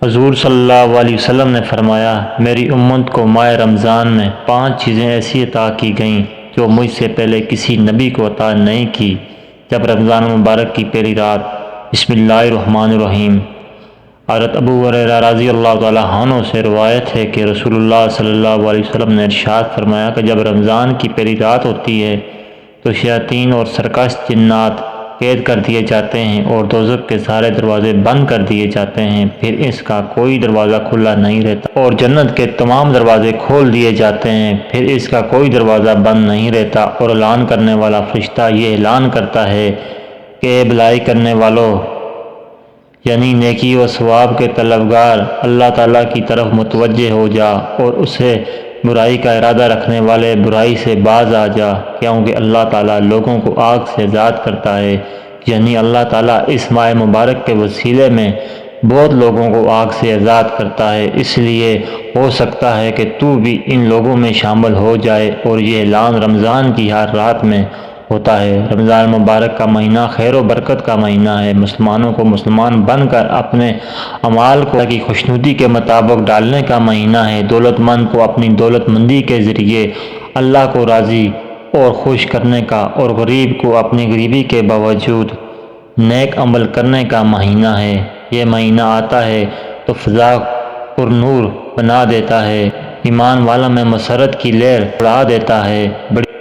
حضور صلی اللہ علیہ وسلم نے فرمایا، میری امت کو ماہ رمضان میں 5 چیزیں ایسی عطا کی گئیں جو مجھ سے پہلے کسی نبی کو عطا نہیں کی۔ جب رمضان مبارک کی پہلی رات، بسم اللہ الرحمن الرحیم۔ حضرت ابو ہریرہ رضی اللہ تعالیٰ عنہ سے روایت ہے کہ رسول اللہ صلی اللہ علیہ وسلم نے ارشاد فرمایا کہ جب رمضان کی پہلی رات ہوتی ہے تو شیاطین اور سرکش جنات قید کر دیے جاتے ہیں اور دوزخ کے سارے دروازے بند کر دیے جاتے ہیں، پھر اس کا کوئی دروازہ کھلا نہیں رہتا، اور جنت کے تمام دروازے کھول دیے جاتے ہیں، پھر اس کا کوئی دروازہ بند نہیں رہتا، اور اعلان کرنے والا فرشتہ یہ اعلان کرتا ہے کہ اے بھلائی کرنے والوں، یعنی نیکی و ثواب کے طلبگار، اللہ تعالیٰ کی طرف متوجہ ہو جا، اور اسے برائی کا ارادہ رکھنے والے برائی سے باز آ جا، کیونکہ اللہ تعالیٰ لوگوں کو آگ سے آزاد کرتا ہے۔ یعنی اللہ تعالیٰ اس ماہ مبارک کے وسیلے میں بہت لوگوں کو آگ سے آزاد کرتا ہے، اس لیے ہو سکتا ہے کہ تو بھی ان لوگوں میں شامل ہو جائے، اور یہ اعلان رمضان کی ہر رات میں ہوتا ہے۔ رمضان مبارک کا مہینہ خیر و برکت کا مہینہ ہے۔ مسلمانوں کو مسلمان بن کر اپنے اعمال کو اللہ کی خوشنودی کے مطابق ڈالنے کا مہینہ ہے۔ دولت مند کو اپنی دولت مندی کے ذریعے اللہ کو راضی اور خوش کرنے کا، اور غریب کو اپنی غریبی کے باوجود نیک عمل کرنے کا مہینہ ہے۔ یہ مہینہ آتا ہے تو فضا پر نور بنا دیتا ہے، ایمان والا میں مسرت کی لہر اڑا دیتا ہے،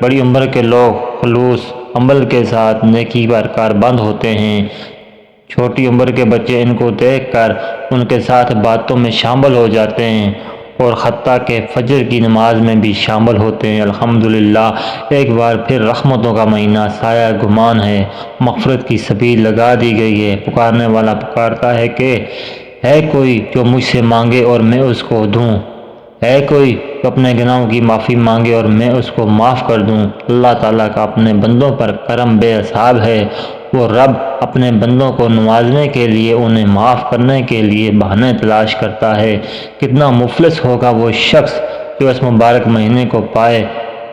بڑی عمر کے لوگ خلوص عمل کے ساتھ نیکی پر کاربند ہوتے ہیں، چھوٹی عمر کے بچے ان کو دیکھ کر ان کے ساتھ باتوں میں شامل ہو جاتے ہیں، اور حتیٰ کہ فجر کی نماز میں بھی شامل ہوتے ہیں۔ الحمدللہ، ایک بار پھر رحمتوں کا مہینہ سایہ گمان ہے، مغفرت کی سبیل لگا دی گئی ہے۔ پکارنے والا پکارتا ہے کہ ہے کوئی جو مجھ سے مانگے اور میں اس کو دوں، ہے کوئی جو اپنے گناہوں کی معافی مانگے اور میں اس کو معاف کر دوں۔ اللہ تعالیٰ کا اپنے بندوں پر کرم بے حساب ہے، وہ رب اپنے بندوں کو نوازنے کے لیے انہیں معاف کرنے کے لیے بہانے تلاش کرتا ہے۔ کتنا مفلس ہوگا وہ شخص جو اس مبارک مہینے کو پائے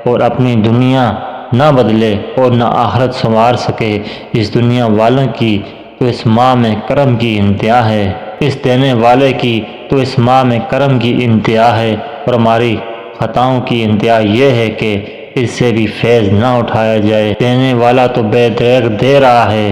اور اپنی دنیا نہ بدلے اور نہ آخرت سنوار سکے۔ اس دنیا والوں کی تو اس ماہ میں کرم کی انتہا ہے، اس دینے والے کی تو اس ماہ میں کرم کی انتہا ہے، اور ہماری خطاؤں کی انتہا یہ ہے کہ اس سے بھی فیض نہ اٹھایا جائے۔ دینے والا تو بے دریغ دے رہا ہے۔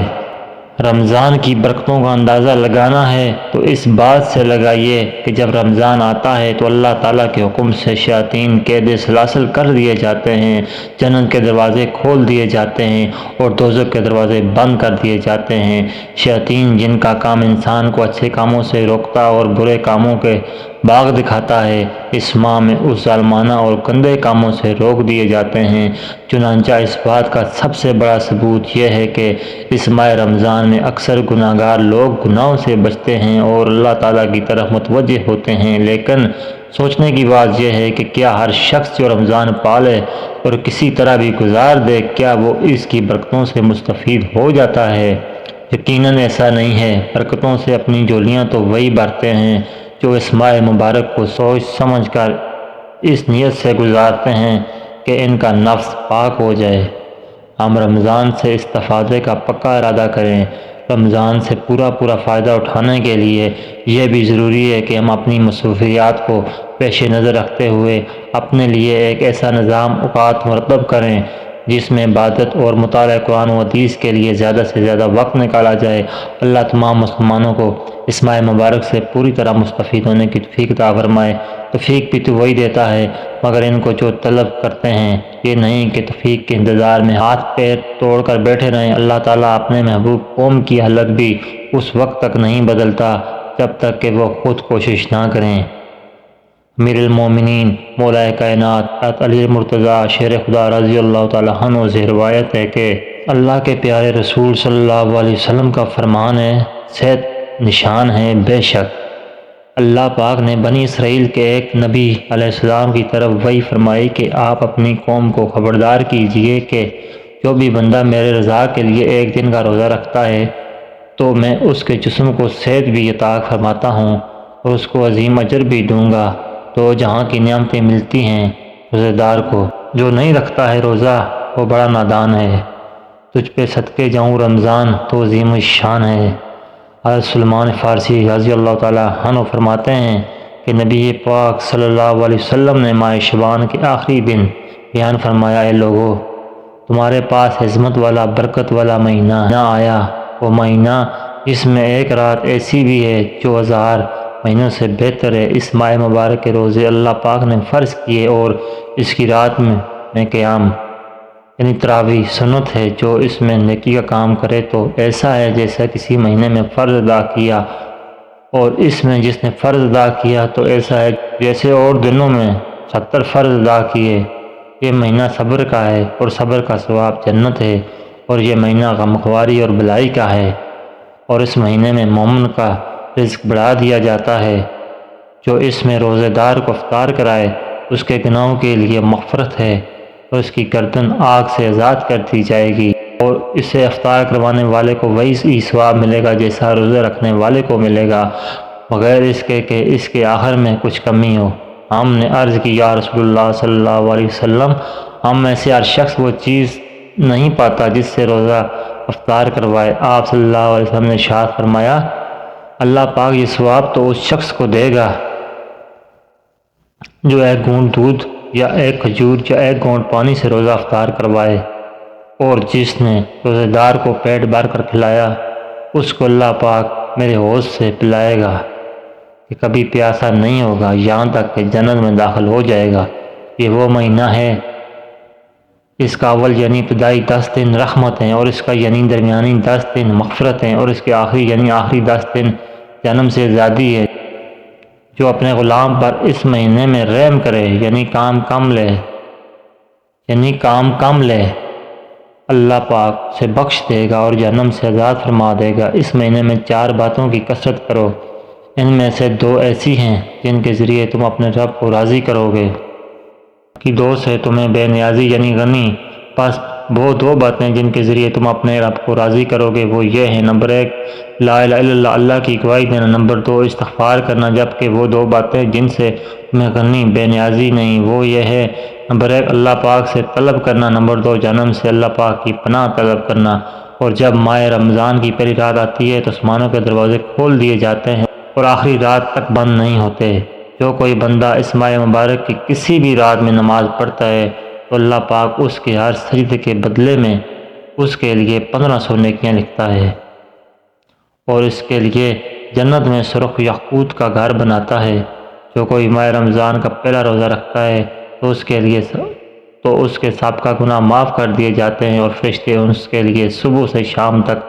رمضان کی برکتوں کا اندازہ لگانا ہے تو اس بات سے لگائیے کہ جب رمضان آتا ہے تو اللہ تعالیٰ کے حکم سے شیاطین قید سلاسل کر دیے جاتے ہیں، جنت کے دروازے کھول دیے جاتے ہیں، اور دوزخ کے دروازے بند کر دیے جاتے ہیں۔ شیاطین جن کا کام انسان کو اچھے کاموں سے روکتا اور برے کاموں کے باغ دکھاتا ہے، اس ماہ میں اس ظالمانہ اور گندے کاموں سے روک دیے جاتے ہیں۔ چنانچہ اس بات کا سب سے بڑا ثبوت یہ ہے کہ اس ماہ رمضان میں اکثر گناہگار لوگ گناہوں سے بچتے ہیں اور اللہ تعالیٰ کی طرف متوجہ ہوتے ہیں، لیکن سوچنے کی بات یہ ہے کہ کیا ہر شخص جو رمضان پالے اور کسی طرح بھی گزار دے، کیا وہ اس کی برکتوں سے مستفید ہو جاتا ہے؟ یقیناً ایسا نہیں ہے۔ برکتوں سے اپنی جھولیاں تو وہی بھرتے ہیں جو اس ماہ مبارک کو سوچ سمجھ کر اس نیت سے گزارتے ہیں کہ ان کا نفس پاک ہو جائے۔ ہم رمضان سے استفادے کا پکا ارادہ کریں۔ رمضان سے پورا فائدہ اٹھانے کے لیے یہ بھی ضروری ہے کہ ہم اپنی مصروفیات کو پیش نظر رکھتے ہوئے اپنے لیے ایک ایسا نظام اوقات مرتب کریں جس میں عبادت اور مطالعہ قرآن و حدیث کے لیے زیادہ سے زیادہ وقت نکالا جائے۔ اللہ تمام مسلمانوں کو اس ماہ مبارک سے پوری طرح مستفید ہونے کی توفیق عطا فرمائے۔ توفیق بھی تو وہی دیتا ہے، مگر ان کو جو طلب کرتے ہیں یہ نہیں کہ توفیق کے انتظار میں ہاتھ پیر توڑ کر بیٹھے رہیں۔ اللہ تعالیٰ اپنے محبوب قوم کی حالت بھی اس وقت تک نہیں بدلتا جب تک کہ وہ خود کوشش نہ کریں۔ امیر المومنین مولا کائنات حضرت علی مرتضیٰ شیر خدا رضی اللہ تعالیٰ عنہ سے روایت ہے کہ اللہ کے پیارے رسول صلی اللہ علیہ وسلم کا فرمان ہے، صحت نشان ہے، بے شک اللہ پاک نے بنی اسرائیل کے ایک نبی علیہ السلام کی طرف وحی فرمائی کہ آپ اپنی قوم کو خبردار کیجئے کہ جو بھی بندہ میرے رضا کے لیے ایک دن کا روزہ رکھتا ہے تو میں اس کے جسم کو صحت بھی عطا فرماتا ہوں اور اس کو عظیم اجر بھی دوں گا۔ تو جہاں کی نعمتیں ملتی ہیں روزہ دار کو، جو نہیں رکھتا ہے روزہ وہ بڑا نادان ہے۔ تجھ پہ صدقے جاؤں رمضان تو عظیم الشان ہے۔ حضرت سلمان فارسی رضی اللہ تعالیٰ عنہ فرماتے ہیں کہ نبی پاک صلی اللہ علیہ وسلم نے ماہ شعبان کے آخری دن بیان فرمایا، اے لوگو، تمہارے پاس عظمت والا برکت والا مہینہ نہ آیا، وہ مہینہ جس میں ایک رات ایسی بھی ہے جو 1000 مہینوں سے بہتر ہے۔ اس ماہ مبارک کے روزے اللہ پاک نے فرض کیے اور اس کی رات میں قیام یعنی تراویح سنت ہے۔ جو اس میں نیکی کا کام کرے تو ایسا ہے جیسا کسی مہینے میں فرض ادا کیا، اور اس میں جس نے فرض ادا کیا تو ایسا ہے جیسے اور دنوں میں 70 فرض ادا کیے۔ یہ مہینہ صبر کا ہے اور صبر کا ثواب جنت ہے، اور یہ مہینہ غمخواری اور بلائی کا ہے، اور اس مہینے میں مومن کا رزق بڑھا دیا جاتا ہے۔ جو اس میں روزے دار کو افطار کرائے اس کے گناہوں کے لیے مغفرت ہے، اور اس کی گردن آگ سے آزاد کر دی جائے گی، اور اسے افطار کروانے والے کو وہی ثواب ملے گا جیسا روزہ رکھنے والے کو ملے گا، بغیر اس کے کہ اس کے آخر میں کچھ کمی ہو۔ ہم نے عرض کی، یا رسول اللہ صلی اللہ علیہ وسلم، ہم میں سے ہر شخص وہ چیز نہیں پاتا جس سے روزہ افطار کروائے۔ آپ صلی اللہ علیہ وسلم نے ارشاد فرمایا، اللہ پاک یہ ثواب تو اس شخص کو دے گا جو ایک گھونٹ دودھ یا ایک کھجور یا ایک گھونٹ پانی سے روزہ افطار کروائے، اور جس نے روزہ دار کو پیٹ بھر کر کھلایا اس کو اللہ پاک میرے حوض سے پلائے گا کہ کبھی پیاسا نہیں ہوگا یہاں تک کہ جنت میں داخل ہو جائے گا۔ یہ وہ مہینہ ہے، اس کا اول یعنی ابتدائی 10 دن رحمت ہیں، اور اس کا یعنی درمیانی 10 دن مغفرت ہیں، اور اس کے آخری یعنی آخری 10 دن جہنم سے آزادی ہے۔ جو اپنے غلام پر اس مہینے میں رحم کرے یعنی کام کم لے اللہ پاک سے بخش دے گا اور جہنم سے آزاد فرما دے گا۔ اس مہینے میں 4 باتوں کی کثرت کرو، ان میں سے 2 ایسی ہیں جن کے ذریعے تم اپنے رب کو راضی کرو گے، کہ 2 سے تمہیں بے نیازی یعنی غنی۔ پس وہ 2 باتیں جن کے ذریعے تم اپنے رب کو راضی کرو گے وہ یہ ہیں، نمبر 1 لا الہ الا اللہ، اللہ کی گواہی دینا، نمبر 2 استغفار کرنا۔ جبکہ وہ 2 باتیں جن سے تمہیں غنی بے نیازی نہیں، وہ یہ ہے، نمبر 1 اللہ پاک سے طلب کرنا، نمبر 2 جہنم سے اللہ پاک کی پناہ طلب کرنا۔ اور جب ماہ رمضان کی پہلی رات آتی ہے تو آسمانوں کے دروازے کھول دیے جاتے ہیں اور آخری رات تک بند نہیں ہوتے۔ جو کوئی بندہ اس ماہ مبارک کی کسی بھی رات میں نماز پڑھتا ہے تو اللہ پاک اس کے ہر سجدے کے بدلے میں اس کے لیے 1500 نیکیاں لکھتا ہے، اور اس کے لیے جنت میں سرخ یاقوت کا گھر بناتا ہے۔ جو کوئی ماہ رمضان کا پہلا روزہ رکھتا ہے تو اس کے سابقہ گناہ معاف کر دیے جاتے ہیں، اور فرشتے اس کے لیے صبح سے شام تک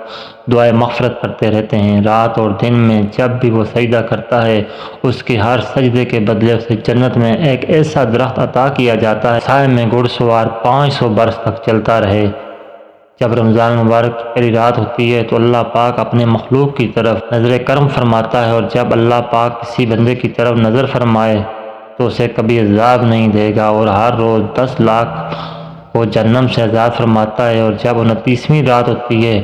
دعائے مغفرت کرتے رہتے ہیں۔ رات اور دن میں جب بھی وہ سجدہ کرتا ہے اس کے ہر سجدے کے بدلے اسے جنت میں ایک ایسا درخت عطا کیا جاتا ہے سائے میں گھڑ سوار 500 برس تک چلتا رہے۔ جب رمضان مبارک کی پہلی رات ہوتی ہے تو اللہ پاک اپنے مخلوق کی طرف نظر کرم فرماتا ہے، اور جب اللہ پاک کسی بندے کی طرف نظر فرمائے تو اسے کبھی عذاب نہیں دے گا، اور ہر روز 10 لاکھ کو جہنم سے آزاد فرماتا ہے۔ اور جب 29ویں رات ہوتی ہے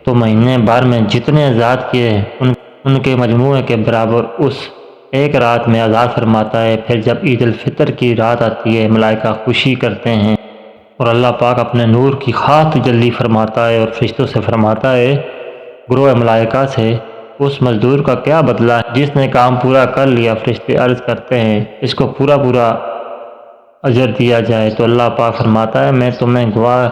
تو مہینے بھر میں جتنے آزاد کیے ان کے مجموعے کے برابر اس ایک رات میں آزاد فرماتا ہے۔ پھر جب عید الفطر کی رات آتی ہے ملائکہ خوشی کرتے ہیں اور اللہ پاک اپنے نور کی خاص تجلی فرماتا ہے اور فرشتوں سے فرماتا ہے، گروہ ملائکہ سے، اس مزدور کا کیا بدلہ ہے جس نے کام پورا کر لیا؟ فرشتے عرض کرتے ہیں اس کو پورا اجر دیا جائے۔ تو اللہ پاک فرماتا ہے، میں تمہیں گواہ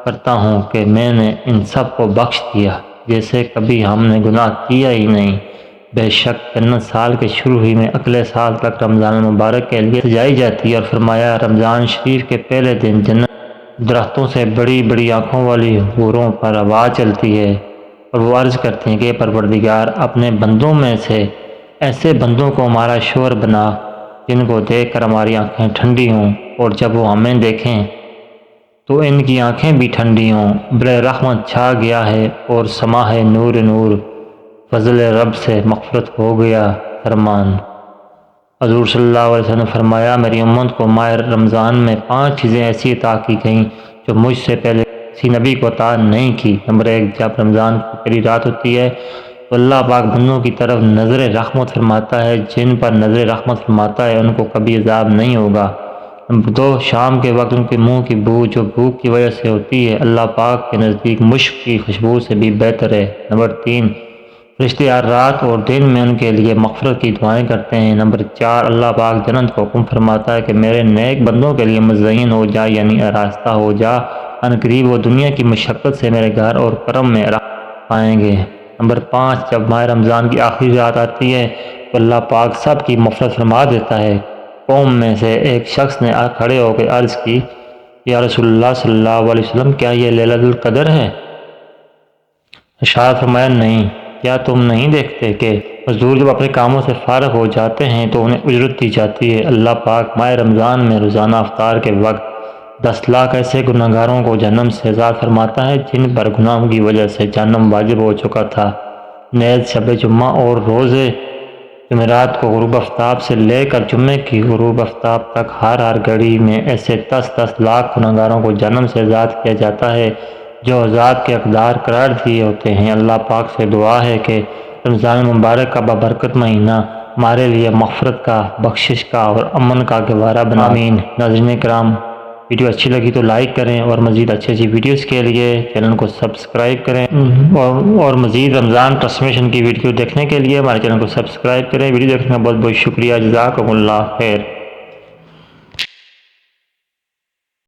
کرتا ہوں کہ میں نے ان سب کو بخش دیا جیسے کبھی ہم نے گناہ کیا ہی نہیں۔ بے شک جنت سال کے شروع ہی میں اگلے سال تک رمضان مبارک کے لیے سجائی جاتی ہے۔ اور فرمایا، رمضان شریف کے پہلے دن جنت درختوں سے بڑی بڑی آنکھوں والی حوروں پر آواز چلتی ہے، اور وہ عرض کرتے ہیں کہ پروردگار، اپنے بندوں میں سے ایسے بندوں کو ہمارا شوہر بنا جن کو دیکھ کر ہماری آنکھیں ٹھنڈی ہوں، اور جب وہ ہمیں دیکھیں تو ان کی آنکھیں بھی ٹھنڈی ہوں۔ بڑے رحمت چھا گیا ہے اور سما ہے نور نور، فضل رب سے مغفرت ہو گیا فرمان۔ حضور صلی اللہ علیہ وسلم نے فرمایا، میری امت کو ماہ رمضان میں 5 چیزیں ایسی عطا کی گئیں جو مجھ سے پہلے کسی نبی کو عطا نہیں کی۔ نمبر 1، جب رمضان کی پہلی رات ہوتی ہے تو اللہ پاک بندوں کی طرف نظر رحمت فرماتا ہے، جن پر نظر رحمت فرماتا ہے ان کو کبھی عذاب نہیں ہوگا۔ نمبر 2، شام کے وقت ان کے منہ کی بو جو بھوک کی وجہ سے ہوتی ہے اللہ پاک کے نزدیک مشک کی خوشبو سے بھی بہتر ہے۔ نمبر 3، فرشتے ہر رات اور دن میں ان کے لیے مغفرت کی دعائیں کرتے ہیں۔ نمبر 4، اللہ پاک جنت کو حکم فرماتا ہے کہ میرے نیک بندوں کے لیے مزین ہو جا، یعنی آراستہ ہو جا، ان قریب وہ دنیا کی مشقت سے میرے گھر اور کرم میں راحت پائیں گے۔ نمبر 5، جب ماہ رمضان کی آخری رات آتی ہے تو اللہ پاک سب کی مغفرت فرما دیتا ہے۔ قوم میں سے ایک شخص نے کھڑے ہو کے عرض کی، یا رسول اللہ صلی اللہ علیہ وسلم، کیا یہ لیلۃ القدر ہے؟ ارشاد فرمایا، نہیں، کیا تم نہیں دیکھتے کہ مزدور جب اپنے کاموں سے فارغ ہو جاتے ہیں تو انہیں اجرت دی جاتی ہے۔ اللہ پاک ماہ رمضان میں روزانہ افطار کے وقت 10 لاکھ ایسے گناہ گاروں کو جہنم سے آزاد فرماتا ہے جن پر گناہوں کی وجہ سے جہنم واجب ہو چکا تھا۔ نیز شب جمعہ اور روزے جمعرات کو غروب آفتاب سے لے کر جمعے کی غروب آفتاب تک ہر گھڑی میں ایسے 10 لاکھ گناہ گاروں کو جہنم سے آزاد کیا جاتا ہے جو آزاد کے حقدار قرار دیے ہوتے ہیں۔ اللہ پاک سے دعا ہے کہ رمضان مبارک کا بابرکت مہینہ ہمارے لیے مغفرت کا، بخشش کا اور امن کا گہوارہ بنا۔ آمین۔ ناظرین کرام، ویڈیو اچھی لگی تو لائک کریں اور مزید اچھی ویڈیوز کے لیے چینل کو سبسکرائب کریں، اور مزید رمضان ٹرانسمیشن کی ویڈیو دیکھنے کے لیے ہمارے چینل کو سبسکرائب کریں۔ ویڈیو دیکھنے کا بہت بہت شکریہ۔ جزاکم اللہ خیر۔